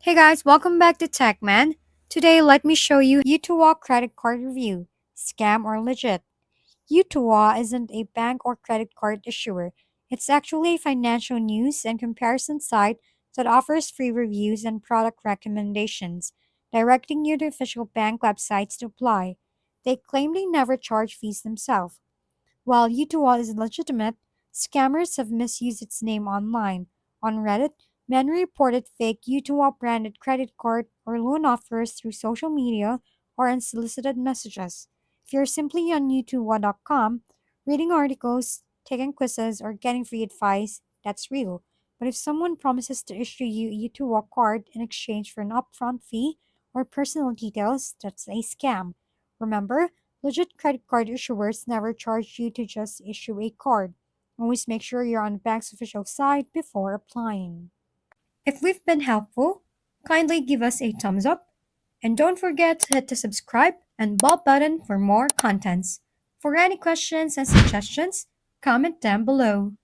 Hey guys, welcome back to TechMan. Today, let me show you Utua Credit Card Review. Scam or legit? Utua isn't a bank or credit card issuer. It's actually a financial news and comparison site that offers free reviews and product recommendations, directing you to official bank websites to apply. They claim they never charge fees themselves. While Utua is legitimate, scammers have misused its name online. On Reddit, men reported fake Utua branded credit card or loan offers through social media or unsolicited messages. If you're simply on utua.com, reading articles, taking quizzes, or getting free advice, that's real. But if someone promises to issue you a Utua card in exchange for an upfront fee or personal details, that's a scam. Remember, legit credit card issuers never charge you to just issue a card. Always make sure you're on the bank's official site before applying. If we've been helpful, kindly give us a thumbs up and don't forget to hit the subscribe and bell button for more contents. For any questions and suggestions, comment down below.